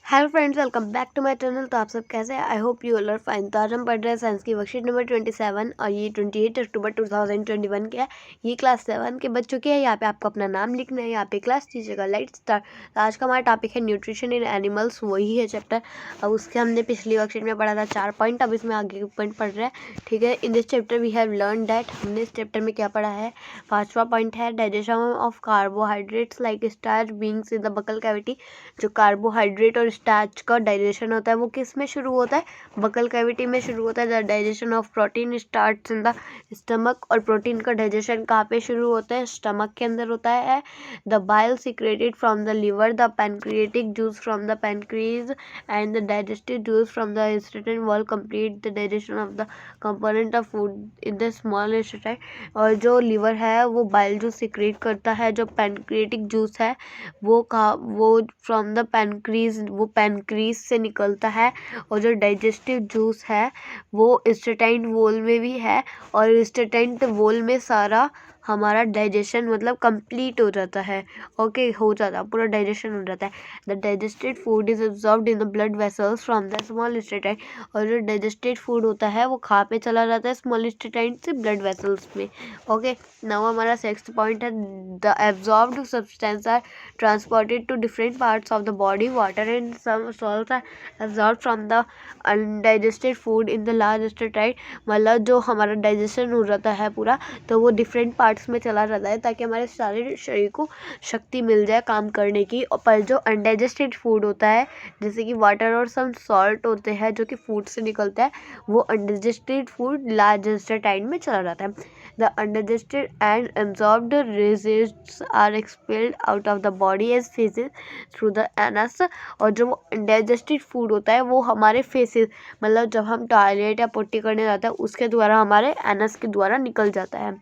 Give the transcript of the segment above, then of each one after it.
Hello friends, welcome back to my channel. तो आप सब कैसे हैं? I hope you all are fine. तो आज हम पढ़ रहे हैं साइंस की वर्कशीट नंबर 27 और ये 28 अक्टूबर 2021 के है। ये क्लास 7 के बच्चों की है। यहाँ पे आपको अपना नाम लिखना है, यहाँ पे क्लास दीजिएगा। Light start. तो आज का हमारा टॉपिक है न्यूट्रिशन इन एनिमल्स, वही है चैप्टर। अब उसके हमने पिछली वर्कशीट में पढ़ा था 4 पॉइंट, अब इसमें आगे के पॉइंट पढ़ रहे हैं। ठीक है, in this chapter we have learn that. हमने इस चैप्टर में क्या पढ़ा है? 5वां पॉइंट है digestion of carbohydrates like starch beans in the buccal cavity. जो कार्बोहाइड्रेट और स्टार्च का डाइजेशन होता है वो किस में शुरू होता है? बकल कैविटी में शुरू होता है। The digestion of protein starts in the stomach. और प्रोटीन का डाइजेशन कहाँ पे शुरू होता है? स्टमक के अंदर होता है। The bile secreted from the liver, the pancreatic juice from the pancreas and the digestive juice from the intestinal wall complete the digestion of the component of food in the small intestine. और जो liver है वो bile juice secrete करता है। जो pancreatic juice है वो from the पैनक्रीज, वो पैनक्रीज से निकलता है। और जो डाइजेस्टिव जूस है वो इंस्टेंट वोल में भी है। और इंस्टेंट वोल में सारा हमारा डाइजेशन मतलब कंप्लीट हो जाता है। ओके, हो जाता है, पूरा डाइजेशन हो जाता है। The digested food is absorbed in the blood vessels from the small intestine. और जो डाइजेस्टेड फूड होता है वो खा पे चला जाता है स्मॉल इंस्टेंट से ब्लड वेसल्स में। ओके, नाउ हमारा 6th पॉइंट है the absorbed substance are transported to different parts of the body. Water and some salts are absorbed from the undigested food in the large intestine. मतलब जो हमारा digestion हो जाता है पूरा, तो वो डिफरेंट पार्ट्स में चला जाता है ताकि हमारे सारे शरीर को शक्ति मिल जाए काम करने की। और पर जो अनडाइजेस्टेड फूड होता है, जैसे कि वाटर और सम सॉल्ट होते हैं जो कि फूड से निकलता है, वो अनडाइजेस्टेड फूड लार्ज इंटेस्टाइन में चला जाता है। The undigested and absorbed residues are expelled out of the body as feces through the anus. और जो undigested food होता है वो हमारे फेसेस मतलब जब हम टॉयलेट या पोटी करने जाते हैं उसके द्वारा हमारे एनस के द्वारा निकल जाता है।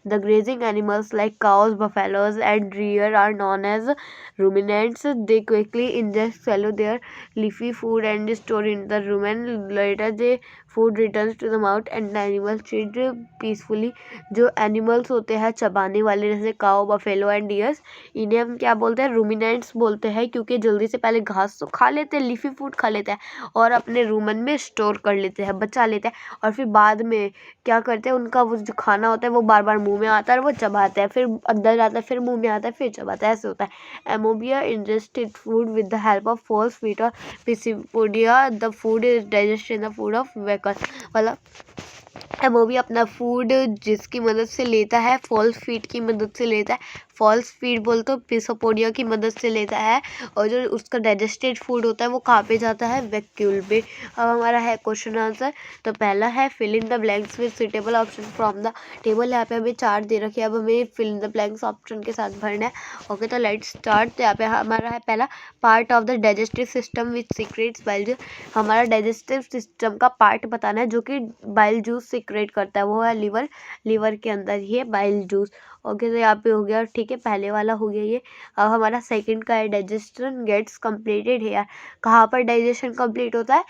The grazing animals like cows, buffaloes and deer are known as ruminants. They quickly ingest swallow their leafy food and store in the rumen. Later the food returns to the mouth and the animals feed peacefully. जो animals होते हैं चबाने वाले, जैसे काओ, buffalo and dears, इन्हें हम क्या बोलते हैं? रूमिनेंट्स बोलते हैं, क्योंकि जल्दी से पहले घास तो खा लेते हैं, लीफी फूड खा लेते हैं और अपने रूमन में स्टोर कर लेते हैं, बचा लेते हैं। और फिर बाद में क्या करते हैं? उनका वो जो खाना होता है वो बार बार मुंह में आता है और वो चबाते हैं, फिर अंदर जाता है, फिर मुंह में आता है, फिर चबाता है, ऐसे होता है। Amoeba ingested food with the help of false feet और pseudopodia the food is digest in the food of vacuole. मतलब वो भी अपना फूड जिसकी मदद से लेता है, फॉल्स फीड की मदद से लेता है। फॉल्स फीड बोल तो पिसोपोडिया की मदद से लेता है। और जो उसका डाइजेस्टेड फूड होता है वो कहाँ पे जाता है? वैक्यूल पे। अब हमारा है क्वेश्चन आंसर। तो पहला है fill in the blanks with suitable option from the table. यहाँ पे हमें 4 दे रखे हैं, अब हमें fill in the blanks option के साथ भरना है। ओके, तो लेट्स स्टार्ट। तो यहाँ पे हमारा है पहला part of the digestive system which secrets bile juice. हमारा डाइजेस्टिव सिस्टम का पार्ट बताना है जो कि बाइल जूस सीक्रेट करता है, वो है लिवर। लिवर के अंदर ही है बाइल जूस। ओके, तो यहाँ पे हो गया, ठीक है, पहले वाला हो गया ये। अब हमारा सेकंड का है डाइजेशन गेट्स कंप्लीटेड हेयर। कहाँ पर डाइजेशन कंप्लीट होता है?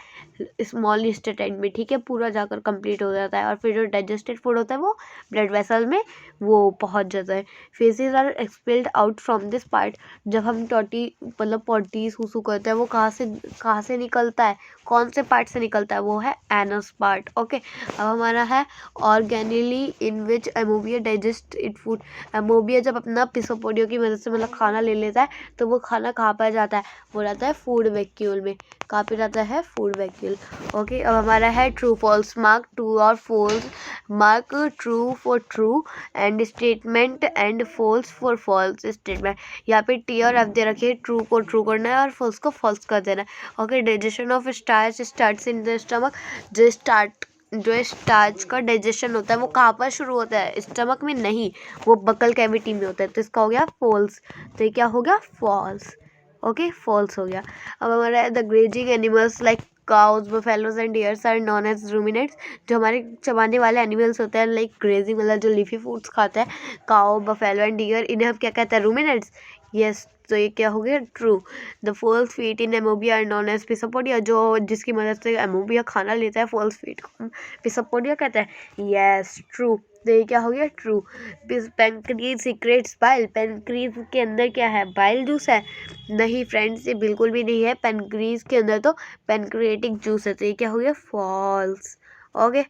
स्मॉल इंटेस्टाइन में, ठीक है, पूरा जाकर कंप्लीट हो जाता है। और फिर जो डाइजेस्टेड फूड होता है वो ब्लड वेसल में वो पहुँच जाता है। Faeces are expelled out from this part. जब हम टॉटी मतलब पॉटी सूसू करते हैं वो कहाँ से निकलता है? कौन से पार्ट से निकलता है? वो है एनस पार्ट। ओके, अब हमारा है organelle in which amoeba digest it food. Amoeba जब अपना पिसोपोडियो की मदद से मतलब खाना ले लेता है तो वो खाना कहाँ पर जाता है? वो जाता है फूड वैक्यूल में। कहाँ पे जाता है? Food vacuole. ओके, अब हमारा है ट्रू फॉल्स। मार्क ट्रू और false. Mark true for true and statement and false for false statement. यहाँ पे टी और एफ दे रखे, ट्रू को ट्रू करना है और फॉल्स को फॉल्स कर देना है। Okay, digestion of starch starts in the stomach. जो स्टार्च का डाइजेशन होता है वो कहाँ पर शुरू होता है? स्टमक में नहीं, वो बकल कैविटी में होता है। तो इसका हो गया फॉल्स। तो ये क्या हो गया? फॉल्स। ओके, फॉल्स हो गया। अब हमारा है the grazing animals like cows, buffaloes and deers are known as ruminants. जो हमारे चबाने वाले एनिमल्स होते हैं लाइक ग्रेजिंग मतलब जो लीफी फूड्स खाते हैं, काउ, बफेलो एंड डियर, इन्हें हम क्या कहते हैं? रूमिनेट्स। यस, तो ये क्या हो गया? True. The false feet in amoeba are known as pseudopodia. जो जिसकी मदद से एमोबिया खाना लेता है, फॉल्स फीट को पिसोपोडिया कहते हैं। Yes, true. तो ये क्या हो गया ट्रू। पेनक्रीज सीक्रेट्स बाइल, पेनक्रीज के अंदर क्या है, बाइल जूस है? नहीं फ्रेंड्स, ये बिल्कुल भी नहीं है। पेनक्रीज के अंदर तो पेनक्रिएटिक जूस है। तो ये क्या हो गया, फॉल्स। ओके,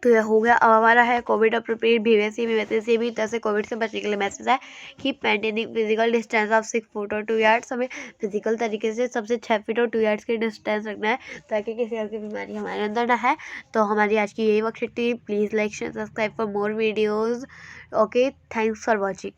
तो यह हो गया। अब हमारा है कोविड अप्रोप्रिएट बिहेवियर से भी, वैसे से भी तरह से कोविड से बचने के लिए मैसेज है कि maintaining physical distance of 6 foot और 2 यार्ड्स, हमें फिजिकल तरीके से सबसे 6 फीट और 2 यार्ड्स की डिस्टेंस रखना है ताकि किसी और की बीमारी हमारे अंदर ना है। तो हमारी आज की यही वर्कशीट थी। Please like share subscribe for more videos. Okay, thanks for watching.